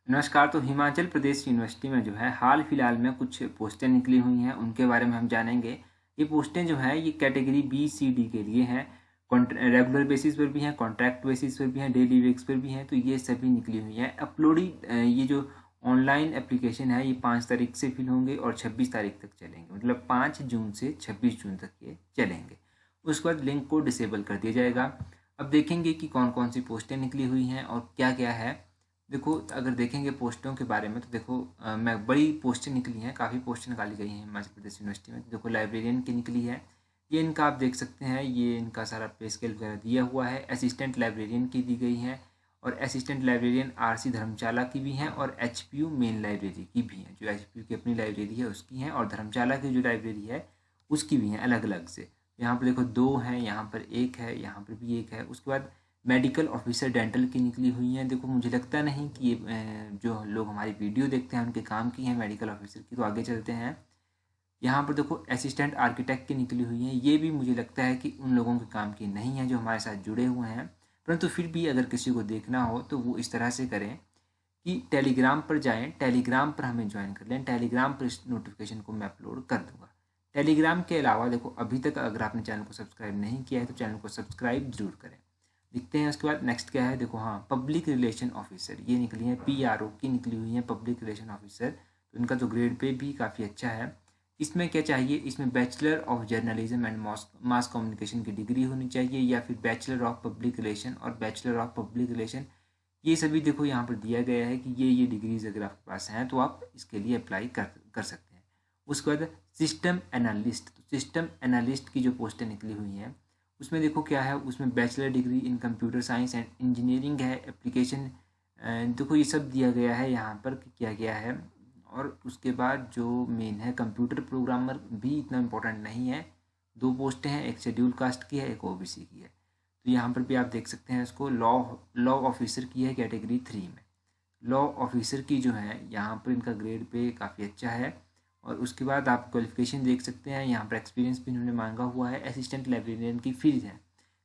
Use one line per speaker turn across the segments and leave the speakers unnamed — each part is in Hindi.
नमस्कार। तो हिमाचल प्रदेश यूनिवर्सिटी में जो है हाल फिलहाल में कुछ पोस्टें निकली हुई हैं, उनके बारे में हम जानेंगे। ये पोस्टें जो हैं ये कैटेगरी बी सी डी के लिए हैं। रेगुलर बेसिस पर भी हैं, कॉन्ट्रैक्ट बेसिस पर भी हैं, डेली वेक्स पर भी हैं। तो ये सभी निकली हुई हैं। अपलोडिंग ये जो ऑनलाइन एप्लीकेशन है ये 5 तारीख से फिल होंगे और 26 तारीख तक चलेंगे। मतलब 5 जून से 26 जून तक ये चलेंगे। उसके बाद लिंक को डिसेबल कर दिया जाएगा। अब देखेंगे कि कौन कौन सी पोस्टें निकली हुई हैं और क्या क्या है। देखो, अगर देखेंगे पोस्टों के बारे में तो देखो, मैं बड़ी पोस्टें निकली हैं, काफ़ी पोस्टें निकाली गई हैं हिमाचल प्रदेश यूनिवर्सिटी में। तो देखो, लाइब्रेरियन की निकली है। ये इनका आप देख सकते हैं, ये इनका सारा पे स्केल वगैरह दिया हुआ है। असिस्टेंट लाइब्रेरियन की दी गई है और असिस्टेंट लाइब्रेरियन आरसी धर्मशाला की भी हैं और एचपीयू मेन लाइब्रेरी की भी हैं। जो एचपीयू की अपनी लाइब्रेरी है उसकी हैं और धर्मशाला की जो लाइब्रेरी है उसकी भी हैं अलग अलग से। यहाँ पर देखो 2 हैं, यहाँ पर 1 है, यहाँ पर भी 1 है। उसके बाद मेडिकल ऑफिसर डेंटल की निकली हुई हैं। देखो, मुझे लगता नहीं कि ये जो लोग हमारी वीडियो देखते हैं उनके काम की हैं मेडिकल ऑफिसर की। तो आगे चलते हैं। यहाँ पर देखो असिस्टेंट आर्किटेक्ट की निकली हुई हैं। ये भी मुझे लगता है कि उन लोगों के काम की नहीं है जो हमारे साथ जुड़े हुए हैं। परंतु फिर भी अगर किसी को देखना हो तो वो इस तरह से करें कि टेलीग्राम पर जाएं, टेलीग्राम पर हमें ज्वाइन कर लें। टेलीग्राम पर इस नोटिफिकेशन को मैं अपलोड कर दूंगा। टेलीग्राम के अलावा देखो, अभी तक अगर आपने चैनल को सब्सक्राइब नहीं किया है तो चैनल को सब्सक्राइब जरूर करें। दिखते हैं। उसके बाद नेक्स्ट क्या है, देखो, हाँ, पब्लिक रिलेशन ऑफिसर ये निकली है। पीआरओ की निकली हुई है, पब्लिक रिलेशन ऑफिसर। तो इनका तो ग्रेड पे भी काफ़ी अच्छा है। इसमें क्या चाहिए, इसमें bachelor of journalism and mass communication की डिग्री होनी चाहिए या फिर बैचलर ऑफ पब्लिक रिलेशन और बैचलर ऑफ पब्लिक रिलेशन। ये सभी देखो यहाँ पर दिया गया है कि ये डिग्रीज अगर आपके पास हैं तो आप इसके लिए अप्लाई कर सकते हैं। उसके बाद सिस्टम एनालिस्ट, तो सिस्टम एनालिस्ट की जो पोस्टें निकली हुई हैं उसमें देखो क्या है, उसमें bachelor degree in computer science and engineering है। एप्लीकेशन देखो ये सब दिया गया है यहाँ पर कि क्या क्या है। और उसके बाद जो मेन है कंप्यूटर प्रोग्रामर भी इतना इम्पोर्टेंट नहीं है। 2 पोस्टें हैं, एक शेड्यूल कास्ट की है, एक ओबीसी की है। तो यहाँ पर भी आप देख सकते हैं इसको। लॉ ऑफिसर की है कैटेगरी 3 में। लॉ ऑफिसर की जो है यहाँ पर इनका ग्रेड पे काफ़ी अच्छा है। और उसके बाद आप क्वालिफिकेशन देख सकते हैं, यहाँ पर एक्सपीरियंस भी इन्होंने मांगा हुआ है। असिस्टेंट लाइब्रेरियन की फीस है।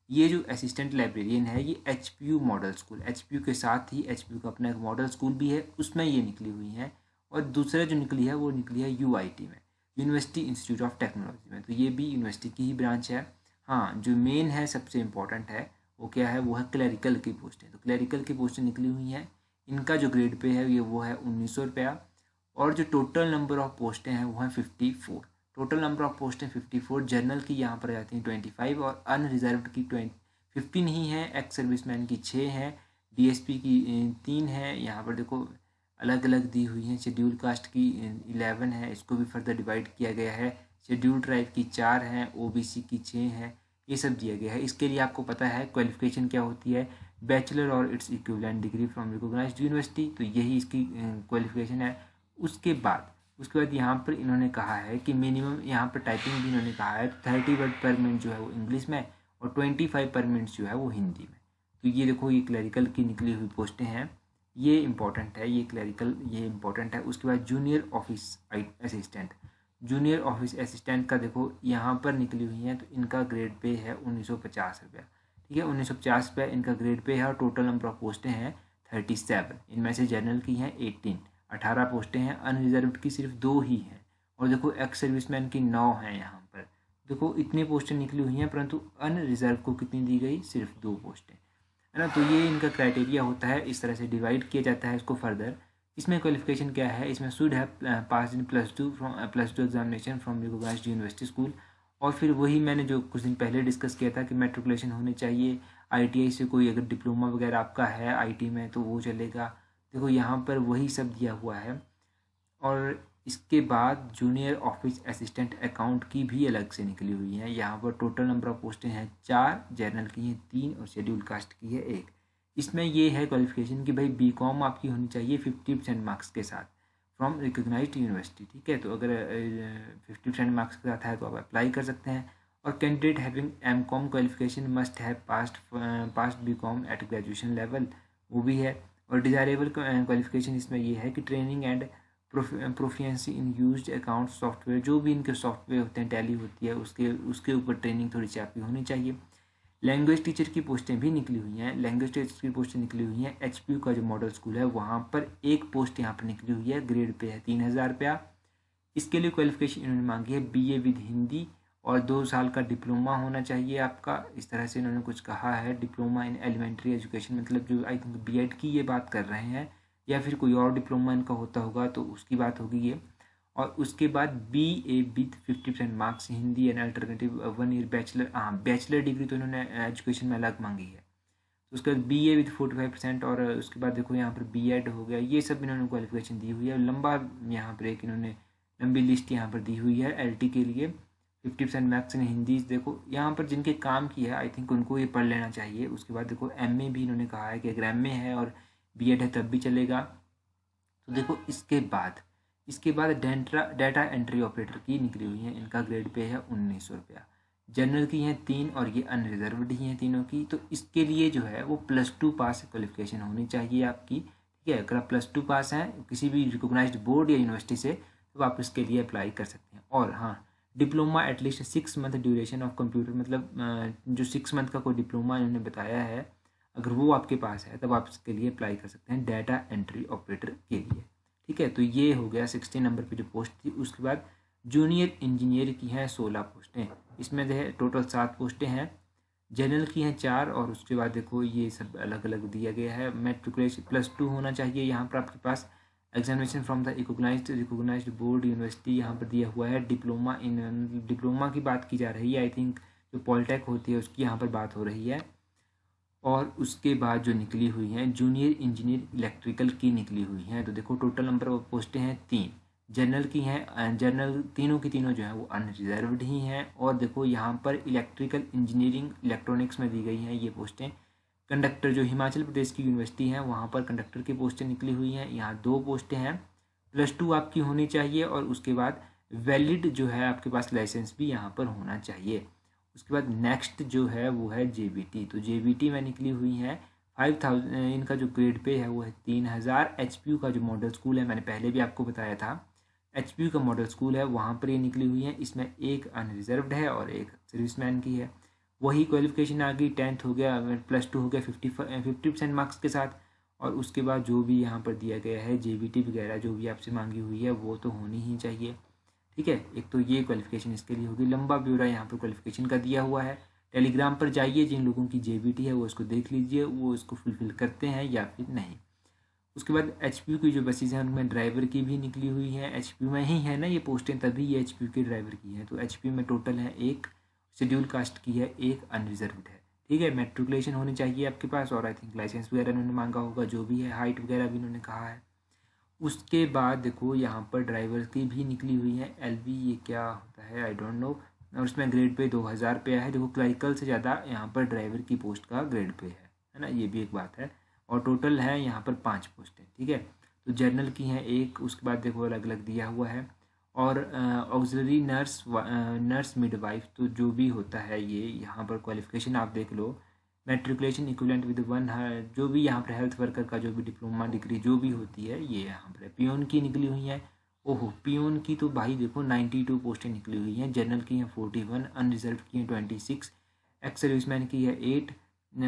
ये जो असिस्टेंट लाइब्रेरियन है ये एचपीयू मॉडल स्कूल, एचपीयू के साथ ही एचपीयू का अपना एक मॉडल स्कूल भी है, उसमें ये निकली हुई है। और दूसरा जो निकली है वो निकली है यूआईटी में, यूनिवर्सिटी इंस्टीट्यूट ऑफ टेक्नोलॉजी में। तो ये भी यूनिवर्सिटी की ही ब्रांच है। हाँ, जो मेन है सबसे इम्पोर्टेंट है वो क्या है, वो है क्लरिकल की पोस्टें। तो क्लरिकल की पोस्टें निकली हुई हैं। इनका जो ग्रेड पे है ये वो है 1900 रुपया। और जो टोटल नंबर ऑफ पोस्टें हैं वो हैं 54। टोटल नंबर ऑफ पोस्टें 54। जनरल की यहाँ पर जाती हैं 25 और अनरिजर्व्ड की 15 ही है। एक्स सर्विसमैन की 6 हैं। डीएसपी की 3 है। यहाँ पर देखो अलग अलग दी हुई हैं। शेड्यूल कास्ट की 11 है, इसको भी फर्दर डिवाइड किया गया है। शेड्यूल ट्राइब की 4 हैं, ओबीसी की 6 हैं। ये सब दिया गया है। इसके लिए आपको पता है क्वालिफिकेशन क्या होती है, बैचलर और its equivalent degree from recognised university. तो यही इसकी क्वालिफिकेशन है। उसके बाद यहाँ पर इन्होंने कहा है कि मिनिमम यहाँ पर टाइपिंग भी इन्होंने कहा है 30 वर्ड पर मिनट जो है वो इंग्लिश में और 25 पर मिनट जो है वो हिंदी में। तो ये देखो, ये क्लरिकल की निकली हुई पोस्टें हैं। ये इंपॉर्टेंट है, ये क्लरिकल ये इंपॉर्टेंट है। उसके बाद junior office assistant, junior office assistant का देखो यहाँ पर निकली हुई हैं। तो इनका ग्रेड पे है 1950 रुपया। ठीक है, 1950 रुपया इनका ग्रेड पे है और टोटल नंबर ऑफ पोस्टें हैं 37। इनमें से जनरल की हैं 18 पोस्टें हैं। अनरिजर्व्ड की सिर्फ 2 ही हैं। और देखो एक्स सर्विसमैन की 9 हैं। यहाँ पर देखो इतनी पोस्टें निकली हुई हैं परंतु अनरिजर्व को कितनी दी गई, सिर्फ 2 पोस्टें, है ना। तो ये इनका क्राइटेरिया होता है, इस तरह से डिवाइड किया जाता है इसको फर्दर। इसमें क्वालिफिकेशन क्या है, इसमें should have pass in +2 examination from recognised university school. और फिर वही मैंने जो कुछ दिन पहले डिस्कस किया था कि मेट्रिकुलेशन होनी चाहिए। आईटीआई से कोई अगर डिप्लोमा वगैरह आपका है आईटी में तो वो चलेगा। देखो यहाँ पर वही सब दिया हुआ है। और इसके बाद जूनियर ऑफिस असिस्टेंट अकाउंट की भी अलग से निकली हुई है। यहाँ पर टोटल नंबर ऑफ पोस्टें हैं 4, जनरल की हैं 3 और शेड्यूल कास्ट की है 1। इसमें ये है क्वालिफिकेशन कि भाई बीकॉम आपकी होनी चाहिए 50% मार्क्स के साथ फ्रॉम रिकॉग्नाइज्ड यूनिवर्सिटी। ठीक है, तो अगर 50% मार्क्स के साथ है तो आप अप्लाई कर सकते हैं। और candidate having MCom qualification must have passed BCom at graduation level, वो भी है। और डिजायरेबल क्वालिफिकेशन इसमें ये है कि training and proficiency in used account software, जो भी इनके सॉफ्टवेयर होते हैं, टैली होती है, उसके ऊपर ट्रेनिंग थोड़ी सी आपकी होनी चाहिए। लैंग्वेज टीचर की पोस्टें भी निकली हुई हैं, लैंग्वेज टीचर की पोस्टें निकली हुई हैं। एचपीयू का जो मॉडल स्कूल है वहाँ पर एक पोस्ट यहाँ पर निकली हुई है, ग्रेड पे है 3000 रुपया। इसके लिए क्वालिफिकेशन इन्होंने मांगी है बीए विद हिंदी और 2 साल का डिप्लोमा होना चाहिए आपका, इस तरह से इन्होंने कुछ कहा है। डिप्लोमा इन एलिमेंट्री एजुकेशन, मतलब जो आई थिंक बीएड की ये बात कर रहे हैं, या फिर कोई और डिप्लोमा इनका होता होगा तो उसकी बात होगी ये। और उसके बाद BA with 50% marks Hindi and alternative 1 year bachelor, bachelor degree तो इन्होंने एजुकेशन में अलग मांगी है। तो उसके बाद बीए विद 45%, और उसके बाद देखो यहाँ पर बीएड हो गया, ये सब इन्होंने क्वालिफिकेशन दी हुई है। लंबा यहाँ पर एक इन्होंने लंबी लिस्ट यहाँ पर दी हुई है एलटी के लिए। 50% मैथ्स इन हिंदी, देखो यहाँ पर जिनके काम की है आई थिंक उनको ये पढ़ लेना चाहिए। उसके बाद देखो एमए भी इन्होंने कहा है कि अगर एमए है और बीएड है तब भी चलेगा। तो देखो इसके बाद डाटा एंट्री ऑपरेटर की निकली हुई है, इनका ग्रेड पे है 1900 रुपया। जनरल की हैं 3 और ये अनरिजर्वड ही हैं तीनों की। तो इसके लिए जो है वो +2 पास क्वालिफिकेशन होनी चाहिए आपकी, ठीक है। अगर आप +2 पास हैं किसी भी रिकॉग्नाइज्ड बोर्ड या यूनिवर्सिटी से तो आप इसके लिए अप्लाई कर सकते हैं। और हाँ, diploma at least 6 month duration of computer, मतलब जो 6 मंथ का कोई डिप्लोमा इन्होंने बताया है, अगर वो आपके पास है तब आप इसके लिए अप्लाई कर सकते हैं डाटा एंट्री ऑपरेटर के लिए, ठीक है। तो ये हो गया 16 नंबर पे जो पोस्ट थी। उसके बाद जूनियर इंजीनियर की हैं 16 पोस्टें, इसमें जो है टोटल 7 पोस्टें हैं। जनरल की हैं 4, और उसके बाद देखो ये सब अलग अलग दिया गया है। मैट्रिकुलेशन +2 होना चाहिए यहाँ पर आपके पास। Examination from the recognised board university यहाँ पर दिया हुआ है। डिप्लोमा की बात की जा रही है, आई थिंक जो पॉलिटेक होती है उसकी यहाँ पर बात हो रही है। और उसके बाद जो निकली हुई हैं जूनियर इंजीनियर इलेक्ट्रिकल की निकली हुई हैं। तो देखो टोटल नंबर ऑफ पोस्टें हैं 3। जनरल की हैं, जनरल तीनों की तीनों जो हैं वो अनरिजर्व्ड ही हैं। और देखो यहाँ पर इलेक्ट्रिकल इंजीनियरिंग इलेक्ट्रॉनिक्स में दी गई हैं ये पोस्टें। कंडक्टर जो हिमाचल प्रदेश की यूनिवर्सिटी है वहाँ पर कंडक्टर की पोस्टें निकली हुई हैं, यहाँ 2 पोस्टें हैं। +2 आपकी होनी चाहिए, और उसके बाद वैलिड जो है आपके पास लाइसेंस भी यहाँ पर होना चाहिए। उसके बाद नेक्स्ट जो है वो है जेबीटी। तो जेबीटी में निकली हुई है 5000, इनका जो ग्रेड पे है वो है 3000। एचपीयू का जो मॉडल स्कूल है मैंने पहले भी आपको बताया था, एचपीयू का मॉडल स्कूल है वहाँ पर ये निकली हुई है। इसमें एक अनरिजर्व्ड है और एक सर्विसमैन की है। वही क्वालिफिकेशन आ गई, 10th हो गया, +2 हो गया 50% मार्क्स के साथ। और उसके बाद जो भी यहाँ पर दिया गया है जेबीटी वगैरह जो भी आपसे मांगी हुई है वो तो होनी ही चाहिए, ठीक है। एक तो ये क्वालिफिकेशन इसके लिए होगी। लंबा ब्यौरा यहाँ पर क्वालिफिकेशन का दिया हुआ है। टेलीग्राम पर जाइए, जिन लोगों की जेबीटी है वो इसको देख लीजिए, वो इसको फुलफिल करते हैं या फिर नहीं। उसके बाद एचपीयू की जो बसेज हैं उनमें ड्राइवर की भी निकली हुई है। एचपीयू में ही है ना ये पोस्टें, तभी ये एचपीयू के ड्राइवर की है। तो एचपीयू में टोटल है 1, शेड्यूल कास्ट की है 1, अनरिजर्व्ड है, ठीक है। मैट्रिकुलेशन होनी चाहिए आपके पास, और आई थिंक लाइसेंस वगैरह इन्होंने मांगा होगा, जो भी है हाइट वगैरह भी इन्होंने कहा है। उसके बाद देखो यहाँ पर ड्राइवर की भी निकली हुई है एलवी, ये क्या होता है आई डोंट नो। और उसमें ग्रेड पे 2000 रुपया है। देखो क्लरिकल से ज़्यादा यहाँ पर ड्राइवर की पोस्ट का ग्रेड पे है ना, ये भी एक बात है। और टोटल है यहाँ पर 5 पोस्टें, ठीक है। तो जर्नल की हैं 1, उसके बाद देखो अलग अलग दिया हुआ है। और ऑक्सिलरी नर्स मिडवाइफ, तो जो भी होता है ये यहाँ पर क्वालिफिकेशन आप देख लो। मैट्रिकुलेशन इक्विवेलेंट विद 1 है, जो भी यहाँ पर हेल्थ वर्कर का जो भी डिप्लोमा डिग्री जो भी होती है ये यहाँ पर है। पियोन की निकली हुई है, ओहो पियोन की तो भाई देखो 92 पोस्टें निकली हुई हैं। जनरल की हैं 41, अनरिजर्व की हैं 26, एक्स सर्विसमैन की है 8।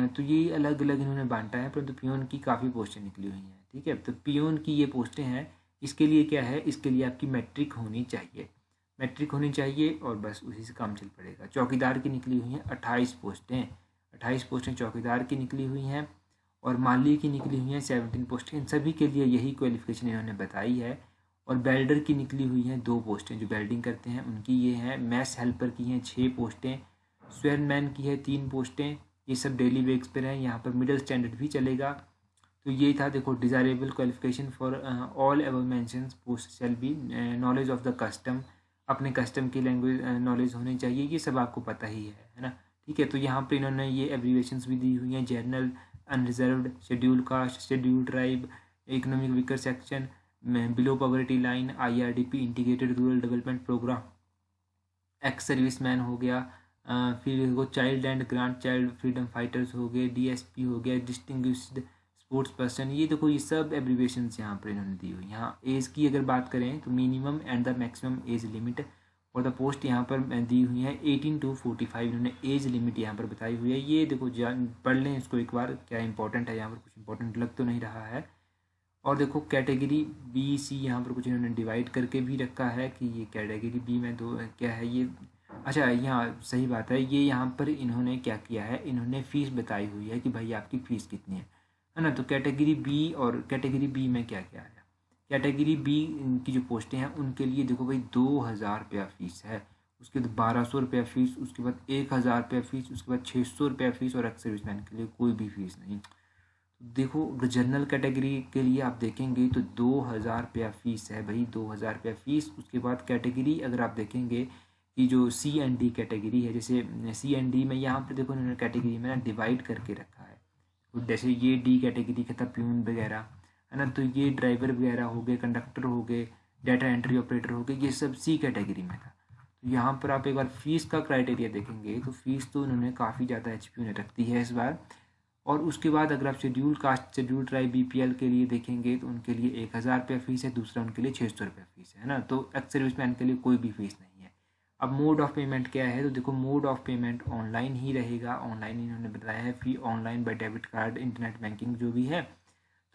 तो ये अलग अलग इन्होंने बांटा है, परंतु पियोन की काफ़ी पोस्टें निकली हुई हैं, ठीक है। तो पियोन की ये पोस्टें हैं, इसके लिए क्या है, इसके लिए आपकी मैट्रिक होनी चाहिए, मैट्रिक होनी चाहिए और बस उसी से काम चल पड़ेगा। चौकीदार की निकली हुई हैं 28 पोस्टें, 28 पोस्टें चौकीदार की निकली हुई हैं। और माली की निकली हुई हैं 17 पोस्टें। इन सभी के लिए यही क्वालिफिकेशन इन्होंने बताई है। और बेल्डर की निकली हुई हैं 2 पोस्टें, जो बेल्डिंग करते हैं उनकी ये हैं। मैस हेल्पर की हैं 6 पोस्टें, स्वेयरमैन की है 3 पोस्टें। ये सब डेली बेस पर हैं, यहाँ पर मिडिल स्टैंडर्ड भी चलेगा। तो ये था देखो, desirable qualification for all ever mentions post shall be knowledge of the custom, अपने कस्टम की लैंग्वेज नॉलेज होनी चाहिए, ये सब आपको पता ही है ना, ठीक है। तो यहाँ पे इन्होंने ये एब्रीवेशंस भी दी हुई हैं, general, unreserved, scheduled caste, scheduled tribe, economic weaker section, below poverty line, IRDP integrated rural development programme, ex serviceman हो गया, फिर वो child and grandchild freedom fighters हो गए, DSP हो गया, डिस्टिंग्विश्ड स्पोर्ट्स पर्सन। ये देखो ये सब एब्रीवेशंस यहाँ पर इन्होंने दी हुई। यहाँ एज की अगर बात करें तो minimum and the maximum age limit और द पोस्ट यहाँ पर दी हुई है 18 to 45, इन्होंने एज लिमिट यहाँ पर बताई हुई है। ये देखो पढ़ लें इसको एक बार, क्या इंपॉर्टेंट है यहाँ पर, कुछ इंपॉर्टेंट लग तो नहीं रहा है। और देखो कैटेगरी बी सी यहाँ पर कुछ इन्होंने डिवाइड करके भी रखा है कि ये कैटेगरी बी में दो क्या है ये। अच्छा यहाँ सही बात है, ये यहाँ पर इन्होंने क्या किया है, इन्होंने फ़ीस बताई हुई है कि भाई आपकी फ़ीस कितनी है ना। तो कैटेगरी बी और कैटेगरी बी में क्या क्या है, कैटेगरी बी की जो पोस्टें हैं उनके लिए देखो भाई 2000 रुपया फ़ीस है, उसके बाद 1200 रुपया फ़ीस, उसके बाद 1000 रुपया फ़ीस, उसके बाद 600 रुपया फ़ीस, और एक्स सर्विसमैन के लिए कोई भी फ़ीस नहीं। देखो अगर जनरल कैटेगरी के लिए आप देखेंगे तो 2000 रुपया फ़ीस है भाई, 2000 रुपया फ़ीस। उसके बाद कैटेगरी अगर आप देखेंगे कि जो सी एंड डी कैटेगरी है, जैसे सी एंड डी में यहाँ पर देखो इन्होंने कैटेगरी में ना डिवाइड करके रखा है। तो जैसे ये डी कैटेगरी का था प्यून वगैरह है ना, तो ये ड्राइवर वगैरह हो गए, कंडक्टर हो गए, डाटा एंट्री ऑपरेटर हो गए, ये सब सी कैटेगरी में था। तो यहाँ पर आप एक बार फीस का क्राइटेरिया देखेंगे तो फीस तो उन्होंने काफ़ी ज़्यादा HP ने रखती है इस बार। और उसके बाद अगर आप schedule caste, scheduled tribe, BPL के लिए देखेंगे तो उनके लिए 1000 रुपया फ़ीस है, दूसरा उनके लिए 600 रुपया फ़ीस है ना। तो एक्स सर्विसमैन के लिए कोई भी फ़ीस नहीं है। अब मोड ऑफ पेमेंट क्या है, तो देखो मोड ऑफ पेमेंट ऑनलाइन ही रहेगा। ऑनलाइन इन्होंने बताया है, fee online by debit card, internet banking जो भी है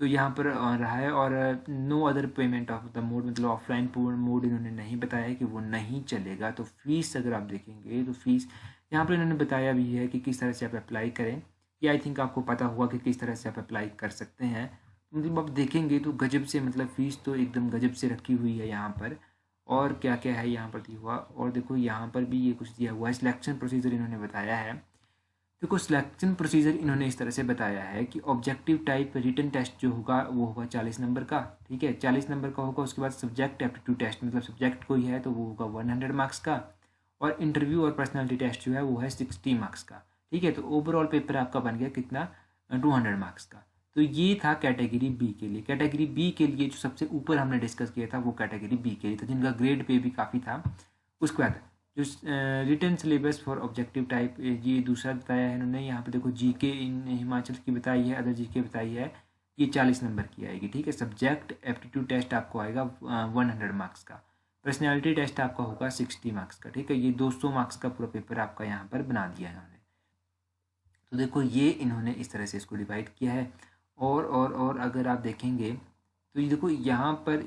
तो यहाँ पर रहा है। और no other payment of the mode, मतलब ऑफलाइन मोड इन्होंने नहीं बताया कि वो नहीं चलेगा। तो फीस अगर आप देखेंगे तो फीस यहाँ पर इन्होंने बताया भी है कि किस तरह से आप अप्लाई करें। ये आई थिंक आपको पता होगा कि किस तरह से आप अप्लाई कर सकते हैं। मतलब आप देखेंगे तो गजब से, मतलब फ़ीस तो एकदम गजब से रखी हुई है यहाँ पर। और क्या क्या है यहाँ पर दिया हुआ, और देखो यहाँ पर भी ये कुछ दिया हुआ है। सिलेक्शन प्रोसीजर इन्होंने बताया है। देखो सिलेक्शन प्रोसीजर इन्होंने इस तरह से बताया है कि ऑब्जेक्टिव टाइप रिटन टेस्ट जो होगा वो होगा 40 नंबर का, ठीक है, 40 नंबर का होगा। उसके बाद सब्जेक्ट एप्टीट्यूड टेस्ट, मतलब सब्जेक्ट कोई है तो वो होगा 100 मार्क्स का। और इंटरव्यू और पर्सनालिटी टेस्ट जो है वो है 60 मार्क्स का, ठीक है। तो ओवरऑल पेपर आपका बन गया कितना, 200 मार्क्स का। तो ये था कैटेगरी बी के लिए। कैटेगरी बी के लिए जो सबसे ऊपर हमने डिस्कस किया था वो कैटेगरी बी के लिए था, जिनका ग्रेड पे भी काफ़ी था। उसके बाद जो written syllabus for objective type, ये दूसरा बताया है इन्होंने। यहाँ पे देखो जीके इन हिमाचल की बताई है, अदर जीके बताई है, ये 40 नंबर की आएगी, ठीक है। सब्जेक्ट एप्टीट्यूड टेस्ट आपको आएगा 100 मार्क्स का। पर्सनैलिटी टेस्ट आपका होगा 60 मार्क्स का, ठीक है। ये 200 मार्क्स का पूरा पेपर आपका यहाँ पर बना दिया है इन्होंने। तो देखो ये इन्होंने इस तरह से इसको डिवाइड किया है। और अगर आप देखेंगे तो ये देखो यहाँ पर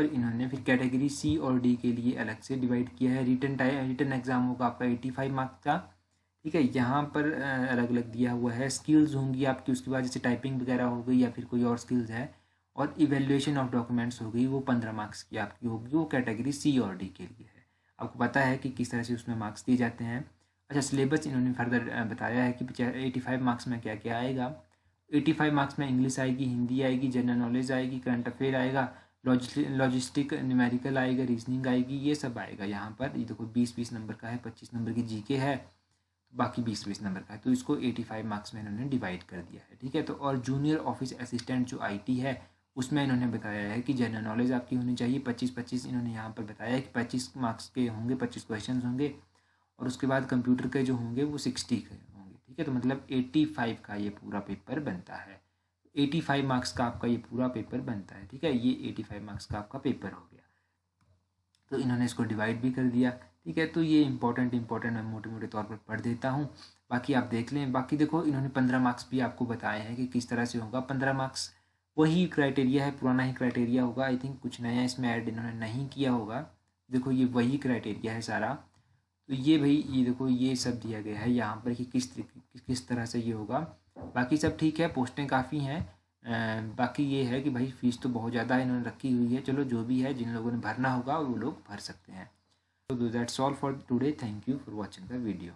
इन्होंने फिर कैटेगरी सी और डी के लिए अलग से डिवाइड किया है। रिटन एग्जाम होगा आपका 85 मार्क्स का, ठीक है। यहाँ पर अलग अलग दिया हुआ है। स्किल्स होंगी आपकी, उसके बाद जैसे टाइपिंग वगैरह हो गई या फिर कोई और स्किल्स है। और इवेल्युएशन ऑफ डॉक्यूमेंट्स हो गई, वो 15 मार्क्स की आपकी होगी, वो कैटेगरी सी और डी के लिए है। आपको पता है कि किस तरह से उसमें मार्क्स दिए जाते हैं। अच्छा सिलेबस इन्होंने फर्दर बताया है कि 85 मार्क्स में क्या क्या आएगा। 85 मार्क्स में इंग्लिश आएगी, हिंदी आएगी, जनरल नॉलेज आएगी, करंट अफेयर आएगा, लॉजिस्टिक न्यूमेरिकल आएगा, रीजनिंग आएगी, ये सब आएगा यहाँ पर। ये देखो 20-20 नंबर का है, 25 नंबर की जीके है, बाकी 20-20 नंबर का है। तो इसको 85 मार्क्स में इन्होंने डिवाइड कर दिया है, ठीक है। तो और जूनियर ऑफिस असिस्टेंट जो IT है उसमें इन्होंने बताया है कि जनरल नॉलेज आपकी होनी चाहिए 25-25। इन्होंने यहाँ पर बताया है कि 25 मार्क्स के होंगे, 25 क्वेश्चन होंगे। और उसके बाद कंप्यूटर के जो होंगे वो 60 के होंगे, ठीक है। तो मतलब 85 का ये पूरा पेपर बनता है। 85 मार्क्स का आपका ये पूरा पेपर बनता है, ठीक है। ये 85 मार्क्स का आपका पेपर हो गया। तो इन्होंने इसको डिवाइड भी कर दिया, ठीक है। तो ये इंपॉर्टेंट मैं मोटे मोटे तौर पर पढ़ देता हूँ, बाकी आप देख लें। बाकी देखो इन्होंने 15 मार्क्स भी आपको बताए हैं कि किस तरह से होगा। 15 मार्क्स वही क्राइटेरिया है, पुराना ही क्राइटेरिया होगा। आई थिंक कुछ नया इसमें ऐड इन्होंने नहीं किया होगा। देखो ये वही क्राइटेरिया है सारा। तो ये भाई ये देखो ये सब दिया गया है यहाँ पर कि किस तरह से ये होगा। बाकी सब ठीक है, पोस्टें काफ़ी हैं। बाकी ये है कि भाई फ़ीस तो बहुत ज़्यादा इन्होंने रखी हुई है। चलो जो भी है, जिन लोगों ने भरना होगा वो लोग भर सकते हैं। तो that's all for today. Thank you for watching the video.